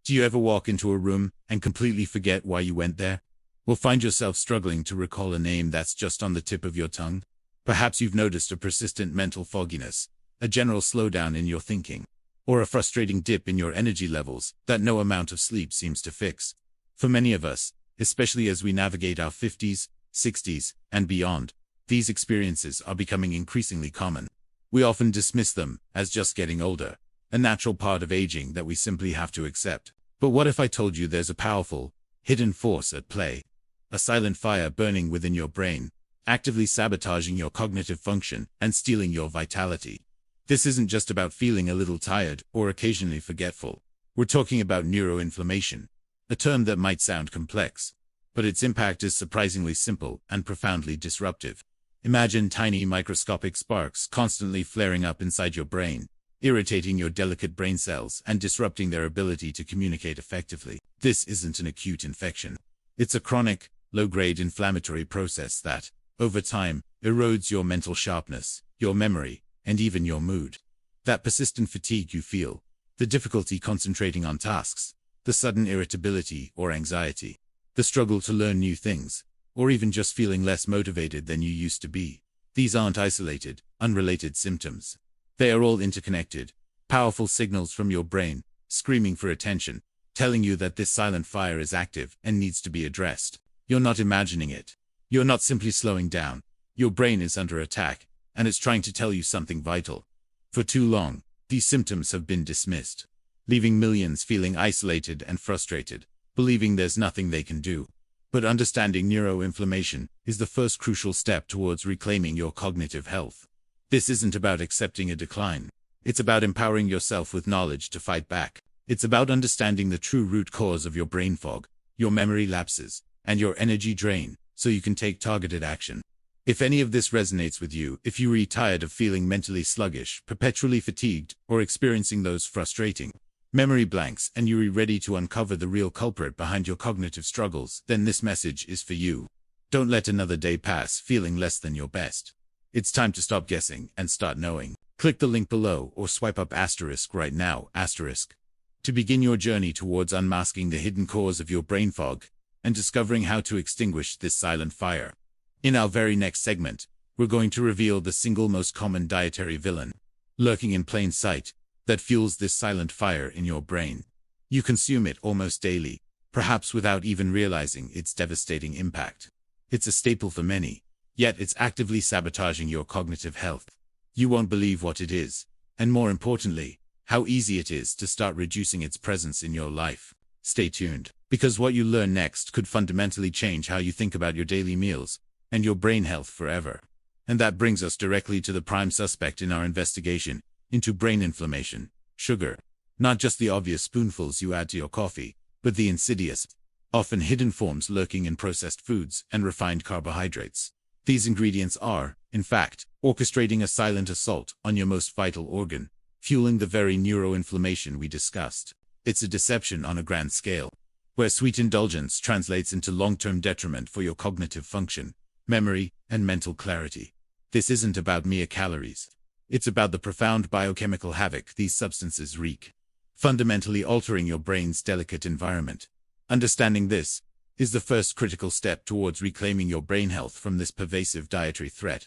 Do you ever walk into a room and completely forget why you went there? Or find yourself struggling to recall a name that's just on the tip of your tongue? Perhaps you've noticed a persistent mental fogginess, a general slowdown in your thinking, or a frustrating dip in your energy levels that no amount of sleep seems to fix. For many of us, especially as we navigate our 50s, 60s, and beyond, these experiences are becoming increasingly common. We often dismiss them as just getting older, a natural part of aging that we simply have to accept. But what if I told you there's a powerful, hidden force at play? A silent fire burning within your brain, actively sabotaging your cognitive function and stealing your vitality. This isn't just about feeling a little tired or occasionally forgetful. We're talking about neuroinflammation, a term that might sound complex, but its impact is surprisingly simple and profoundly disruptive. Imagine tiny microscopic sparks constantly flaring up inside your brain, irritating your delicate brain cells and disrupting their ability to communicate effectively. This isn't an acute infection. It's a chronic, low-grade inflammatory process that, over time, erodes your mental sharpness, your memory, and even your mood. That persistent fatigue you feel, the difficulty concentrating on tasks, the sudden irritability or anxiety, the struggle to learn new things, or even just feeling less motivated than you used to be. These aren't isolated, unrelated symptoms. They are all interconnected, powerful signals from your brain, screaming for attention, telling you that this silent fire is active and needs to be addressed. You're not imagining it. You're not simply slowing down. Your brain is under attack, and it's trying to tell you something vital. For too long, these symptoms have been dismissed, leaving millions feeling isolated and frustrated, believing there's nothing they can do. But understanding neuroinflammation is the first crucial step towards reclaiming your cognitive health. This isn't about accepting a decline. It's about empowering yourself with knowledge to fight back. It's about understanding the true root cause of your brain fog, your memory lapses, and your energy drain, so you can take targeted action. If any of this resonates with you, if you're tired of feeling mentally sluggish, perpetually fatigued, or experiencing those frustrating memory blanks, and you're ready to uncover the real culprit behind your cognitive struggles, then this message is for you. Don't let another day pass feeling less than your best. It's time to stop guessing and start knowing. Click the link below or swipe up * right now, * to begin your journey towards unmasking the hidden cause of your brain fog and discovering how to extinguish this silent fire. In our very next segment, we're going to reveal the single most common dietary villain, lurking in plain sight, that fuels this silent fire in your brain. You consume it almost daily, perhaps without even realizing its devastating impact. It's a staple for many, yet it's actively sabotaging your cognitive health. You won't believe what it is, and more importantly, how easy it is to start reducing its presence in your life. Stay tuned, because what you learn next could fundamentally change how you think about your daily meals and your brain health forever. And that brings us directly to the prime suspect in our investigation into brain inflammation: sugar. Not just the obvious spoonfuls you add to your coffee, but the insidious, often hidden forms lurking in processed foods and refined carbohydrates. These ingredients are, in fact, orchestrating a silent assault on your most vital organ, fueling the very neuroinflammation we discussed. It's a deception on a grand scale, where sweet indulgence translates into long-term detriment for your cognitive function, memory, and mental clarity. This isn't about mere calories. It's about the profound biochemical havoc these substances wreak, fundamentally altering your brain's delicate environment. Understanding this is the first critical step towards reclaiming your brain health from this pervasive dietary threat.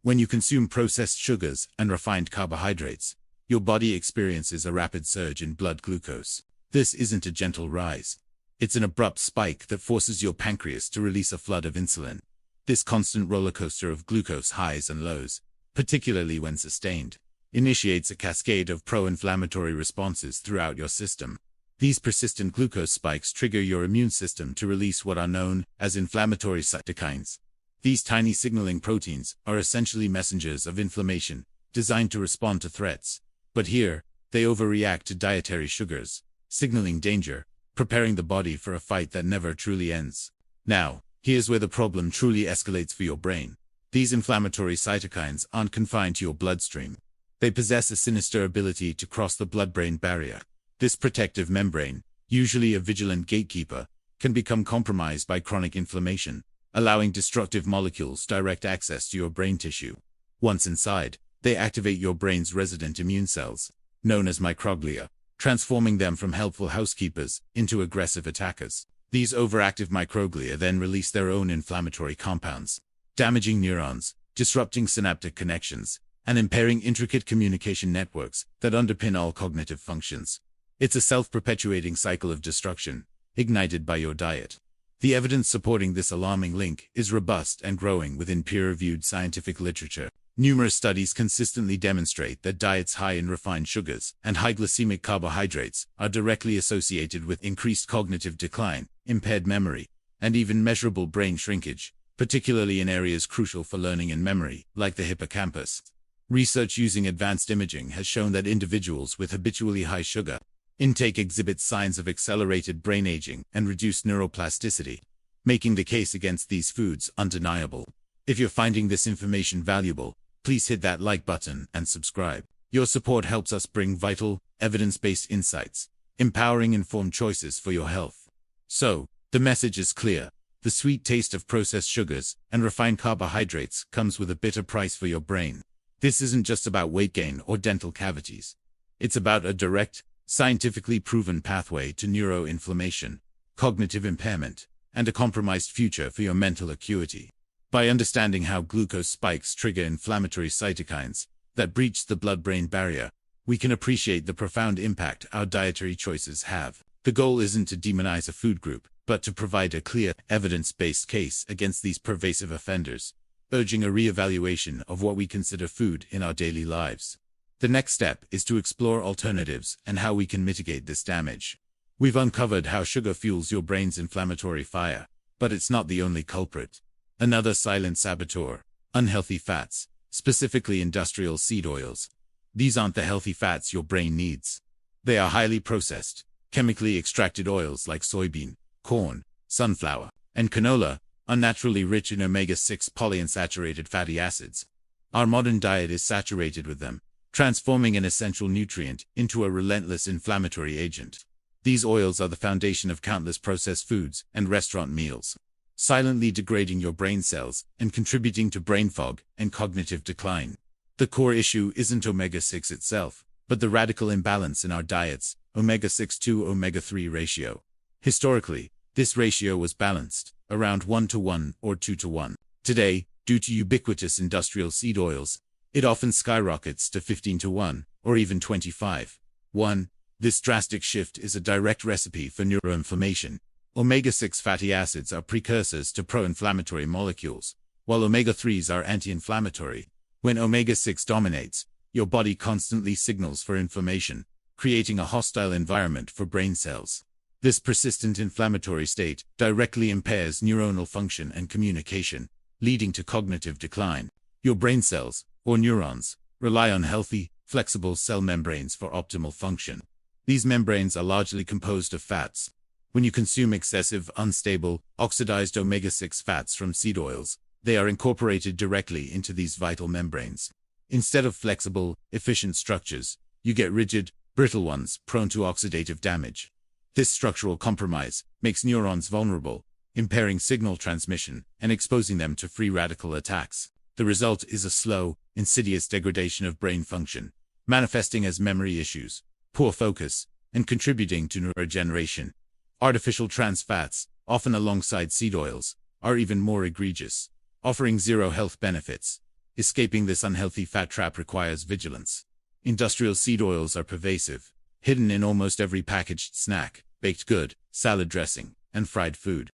When you consume processed sugars and refined carbohydrates, your body experiences a rapid surge in blood glucose. This isn't a gentle rise. It's an abrupt spike that forces your pancreas to release a flood of insulin. This constant rollercoaster of glucose highs and lows, particularly when sustained, initiates a cascade of pro-inflammatory responses throughout your system. These persistent glucose spikes trigger your immune system to release what are known as inflammatory cytokines. These tiny signaling proteins are essentially messengers of inflammation, designed to respond to threats. But here, they overreact to dietary sugars, signaling danger, preparing the body for a fight that never truly ends. Now, here's where the problem truly escalates for your brain. These inflammatory cytokines aren't confined to your bloodstream. They possess a sinister ability to cross the blood-brain barrier. This protective membrane, usually a vigilant gatekeeper, can become compromised by chronic inflammation, allowing destructive molecules direct access to your brain tissue. Once inside, they activate your brain's resident immune cells, known as microglia, transforming them from helpful housekeepers into aggressive attackers. These overactive microglia then release their own inflammatory compounds, damaging neurons, disrupting synaptic connections, and impairing intricate communication networks that underpin all cognitive functions. It's a self-perpetuating cycle of destruction, ignited by your diet. The evidence supporting this alarming link is robust and growing within peer-reviewed scientific literature. Numerous studies consistently demonstrate that diets high in refined sugars and high glycemic carbohydrates are directly associated with increased cognitive decline, impaired memory, and even measurable brain shrinkage, particularly in areas crucial for learning and memory, like the hippocampus. Research using advanced imaging has shown that individuals with habitually high sugar intake exhibit signs of accelerated brain aging and reduced neuroplasticity, making the case against these foods undeniable. If you're finding this information valuable, please hit that like button and subscribe. Your support helps us bring vital, evidence-based insights, empowering informed choices for your health. So, the message is clear. The sweet taste of processed sugars and refined carbohydrates comes with a bitter price for your brain. This isn't just about weight gain or dental cavities. It's about a direct, scientifically proven pathway to neuroinflammation, cognitive impairment, and a compromised future for your mental acuity. By understanding how glucose spikes trigger inflammatory cytokines that breach the blood-brain barrier, we can appreciate the profound impact our dietary choices have. The goal isn't to demonize a food group, but to provide a clear, evidence-based case against these pervasive offenders, urging a re-evaluation of what we consider food in our daily lives. The next step is to explore alternatives and how we can mitigate this damage. We've uncovered how sugar fuels your brain's inflammatory fire, but it's not the only culprit. Another silent saboteur: unhealthy fats, specifically industrial seed oils. These aren't the healthy fats your brain needs. They are highly processed, chemically extracted oils like soybean, corn, sunflower, and canola, unnaturally rich in omega-6 polyunsaturated fatty acids. Our modern diet is saturated with them, transforming an essential nutrient into a relentless inflammatory agent. These oils are the foundation of countless processed foods and restaurant meals, silently degrading your brain cells and contributing to brain fog and cognitive decline. The core issue isn't omega-6 itself, but the radical imbalance in our diet's omega-6 to omega-3 ratio. Historically, this ratio was balanced, around 1:1 or 2:1. Today, due to ubiquitous industrial seed oils, it often skyrockets to 15:1, or even 25:1. This drastic shift is a direct recipe for neuroinflammation. Omega-6 fatty acids are precursors to pro-inflammatory molecules, while omega-3s are anti-inflammatory. When omega-6 dominates, your body constantly signals for inflammation, creating a hostile environment for brain cells. This persistent inflammatory state directly impairs neuronal function and communication, leading to cognitive decline. Your brain cells, or neurons, rely on healthy, flexible cell membranes for optimal function. These membranes are largely composed of fats. When you consume excessive, unstable, oxidized omega-6 fats from seed oils, they are incorporated directly into these vital membranes. Instead of flexible, efficient structures, you get rigid, brittle ones prone to oxidative damage. This structural compromise makes neurons vulnerable, impairing signal transmission and exposing them to free radical attacks. The result is a slow, insidious degradation of brain function, manifesting as memory issues, poor focus, and contributing to neurodegeneration. Artificial trans fats, often alongside seed oils, are even more egregious, offering zero health benefits. Escaping this unhealthy fat trap requires vigilance. Industrial seed oils are pervasive, hidden in almost every packaged snack, baked good, salad dressing, and fried food.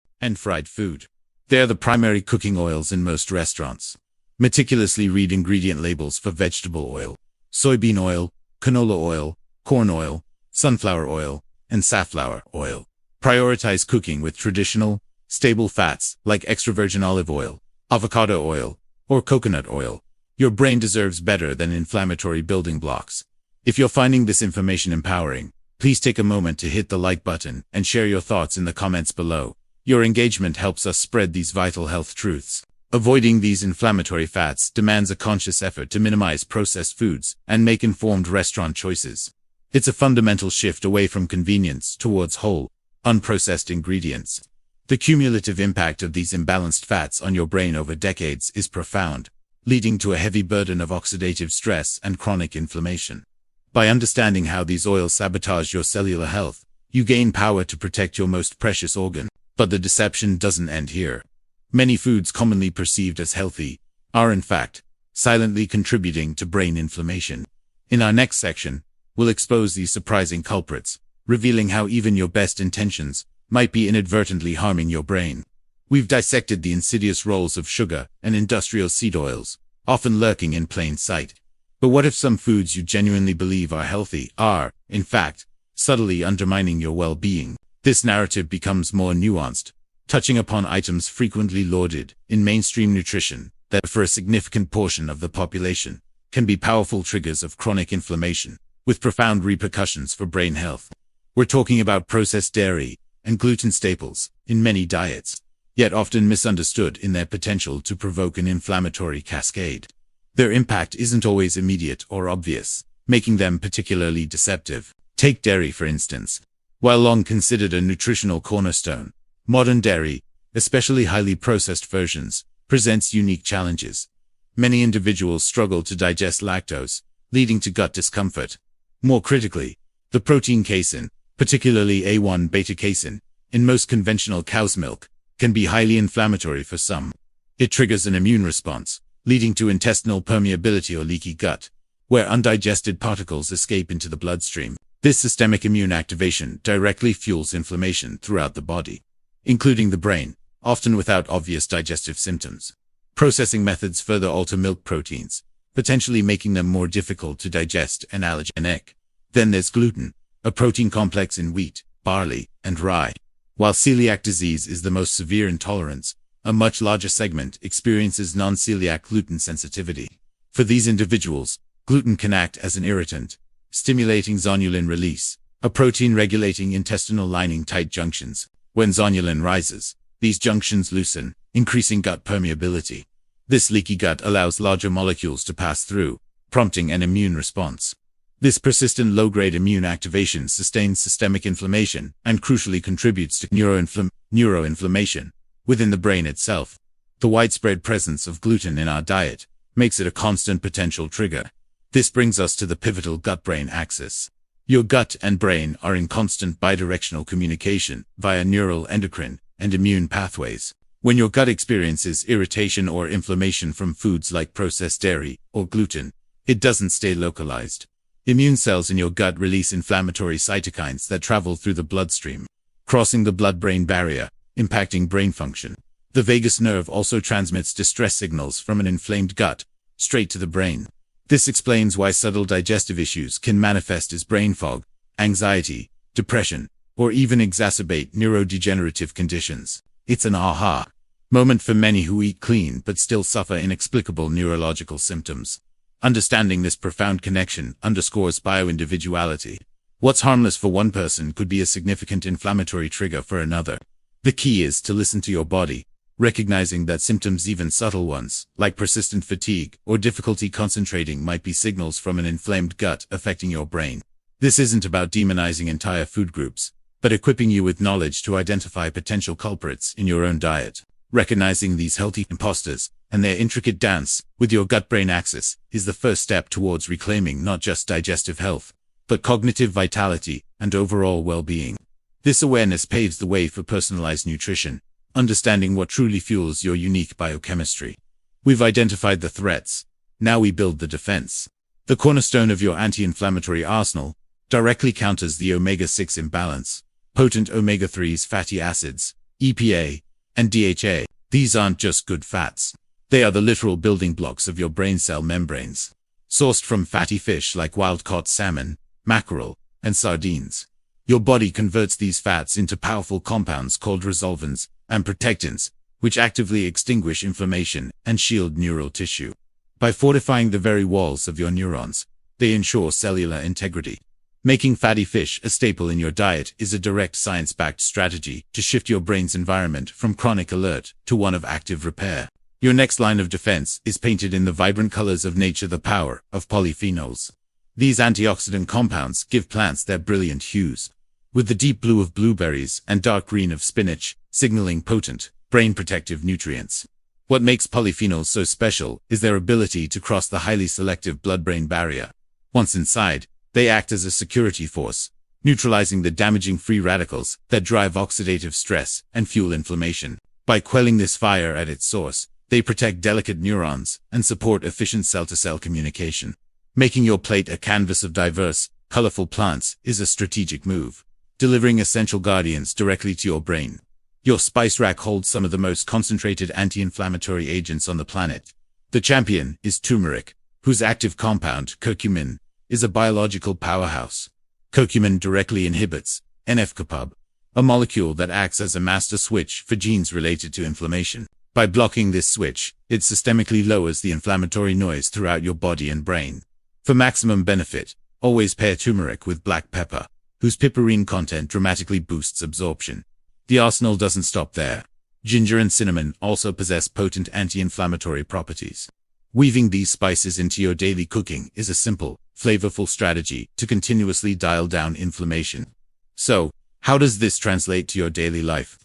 They are the primary cooking oils in most restaurants. Meticulously read ingredient labels for vegetable oil, soybean oil, canola oil, corn oil, sunflower oil, and safflower oil. Prioritize cooking with traditional, stable fats like extra virgin olive oil, avocado oil, or coconut oil. Your brain deserves better than inflammatory building blocks. If you're finding this information empowering, please take a moment to hit the like button and share your thoughts in the comments below. Your engagement helps us spread these vital health truths. Avoiding these inflammatory fats demands a conscious effort to minimize processed foods and make informed restaurant choices. It's a fundamental shift away from convenience towards whole, unprocessed ingredients. The cumulative impact of these imbalanced fats on your brain over decades is profound, leading to a heavy burden of oxidative stress and chronic inflammation. By understanding how these oils sabotage your cellular health, you gain power to protect your most precious organ. But the deception doesn't end here. Many foods commonly perceived as healthy are, in fact, silently contributing to brain inflammation. In our next section, we'll expose these surprising culprits, revealing how even your best intentions might be inadvertently harming your brain. We've dissected the insidious roles of sugar and industrial seed oils, often lurking in plain sight. But what if some foods you genuinely believe are healthy are, in fact, subtly undermining your well-being? This narrative becomes more nuanced, touching upon items frequently lauded in mainstream nutrition that, for a significant portion of the population, can be powerful triggers of chronic inflammation, with profound repercussions for brain health. We're talking about processed dairy and gluten staples in many diets, yet often misunderstood in their potential to provoke an inflammatory cascade. Their impact isn't always immediate or obvious, making them particularly deceptive. Take dairy, for instance. While long considered a nutritional cornerstone, modern dairy, especially highly processed versions, presents unique challenges. Many individuals struggle to digest lactose, leading to gut discomfort. More critically, the protein casein, particularly A1 beta-casein, in most conventional cow's milk, can be highly inflammatory for some. It triggers an immune response, leading to intestinal permeability or leaky gut, where undigested particles escape into the bloodstream. This systemic immune activation directly fuels inflammation throughout the body, including the brain, often without obvious digestive symptoms. Processing methods further alter milk proteins, potentially making them more difficult to digest and allergenic. Then there's gluten, a protein complex in wheat, barley, and rye. While celiac disease is the most severe intolerance, a much larger segment experiences non-celiac gluten sensitivity. For these individuals, gluten can act as an irritant, stimulating zonulin release, a protein regulating intestinal lining tight junctions. When zonulin rises, these junctions loosen, increasing gut permeability. This leaky gut allows larger molecules to pass through, prompting an immune response. This persistent low-grade immune activation sustains systemic inflammation and crucially contributes to neuroinflammation within the brain itself. The widespread presence of gluten in our diet makes it a constant potential trigger. This brings us to the pivotal gut-brain axis. Your gut and brain are in constant bidirectional communication via neural, endocrine, and immune pathways. When your gut experiences irritation or inflammation from foods like processed dairy or gluten, it doesn't stay localized. Immune cells in your gut release inflammatory cytokines that travel through the bloodstream, crossing the blood-brain barrier, impacting brain function. The vagus nerve also transmits distress signals from an inflamed gut straight to the brain. This explains why subtle digestive issues can manifest as brain fog, anxiety, depression, or even exacerbate neurodegenerative conditions. It's an aha moment for many who eat clean but still suffer inexplicable neurological symptoms. Understanding this profound connection underscores bioindividuality. What's harmless for one person could be a significant inflammatory trigger for another. The key is to listen to your body, recognizing that symptoms, even subtle ones, like persistent fatigue or difficulty concentrating, might be signals from an inflamed gut affecting your brain. This isn't about demonizing entire food groups, but equipping you with knowledge to identify potential culprits in your own diet. Recognizing these healthy imposters and their intricate dance with your gut-brain axis is the first step towards reclaiming not just digestive health, but cognitive vitality and overall well-being. This awareness paves the way for personalized nutrition, understanding what truly fuels your unique biochemistry. We've identified the threats. Now we build the defense. The cornerstone of your anti-inflammatory arsenal directly counters the omega-6 imbalance. Potent omega-3s, fatty acids, EPA, and DHA. These aren't just good fats. They are the literal building blocks of your brain cell membranes. Sourced from fatty fish like wild-caught salmon, mackerel, and sardines, your body converts these fats into powerful compounds called resolvins and protectants, which actively extinguish inflammation and shield neural tissue. By fortifying the very walls of your neurons, they ensure cellular integrity. Making fatty fish a staple in your diet is a direct science-backed strategy to shift your brain's environment from chronic alert to one of active repair. Your next line of defense is painted in the vibrant colors of nature: the power of polyphenols. These antioxidant compounds give plants their brilliant hues, with the deep blue of blueberries and dark green of spinach, signaling potent, brain-protective nutrients. What makes polyphenols so special is their ability to cross the highly selective blood-brain barrier. Once inside, They act as a security force, neutralizing the damaging free radicals that drive oxidative stress and fuel inflammation. By quelling this fire at its source, they protect delicate neurons and support efficient cell-to-cell communication. Making your plate a canvas of diverse, colorful plants is a strategic move, delivering essential guardians directly to your brain. Your spice rack holds some of the most concentrated anti-inflammatory agents on the planet. The champion is turmeric, whose active compound, curcumin, is a biological powerhouse. Curcumin directly inhibits NF-kappa, a molecule that acts as a master switch for genes related to inflammation. By blocking this switch, it systemically lowers the inflammatory noise throughout your body and brain. For maximum benefit, always pair turmeric with black pepper, whose piperine content dramatically boosts absorption. The arsenal doesn't stop there. Ginger and cinnamon also possess potent anti-inflammatory properties. Weaving these spices into your daily cooking is a simple, flavorful strategy to continuously dial down inflammation. So, how does this translate to your daily life?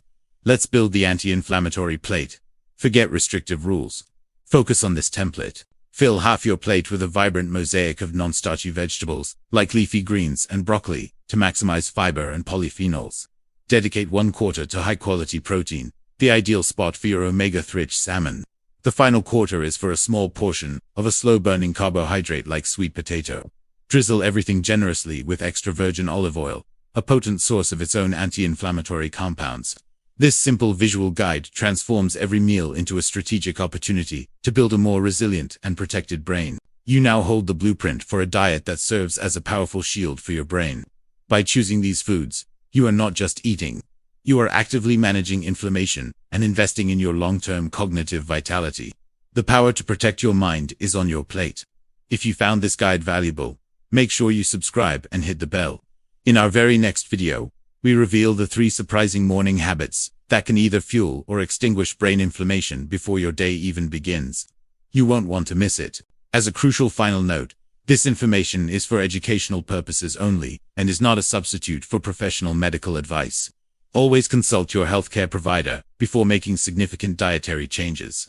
Let's build the anti-inflammatory plate. Forget restrictive rules. Focus on this template. Fill half your plate with a vibrant mosaic of non-starchy vegetables, like leafy greens and broccoli, to maximize fiber and polyphenols. Dedicate 1/4 to high-quality protein, the ideal spot for your omega-3 salmon. The final quarter is for a small portion of a slow-burning carbohydrate like sweet potato. Drizzle everything generously with extra virgin olive oil, a potent source of its own anti-inflammatory compounds. This simple visual guide transforms every meal into a strategic opportunity to build a more resilient and protected brain. You now hold the blueprint for a diet that serves as a powerful shield for your brain. By choosing these foods, you are not just eating. You are actively managing inflammation and investing in your long-term cognitive vitality. The power to protect your mind is on your plate. If you found this guide valuable, make sure you subscribe and hit the bell. In our very next video, we reveal the 3 surprising morning habits that can either fuel or extinguish brain inflammation before your day even begins. You won't want to miss it. As a crucial final note, this information is for educational purposes only and is not a substitute for professional medical advice. Always consult your healthcare provider before making significant dietary changes.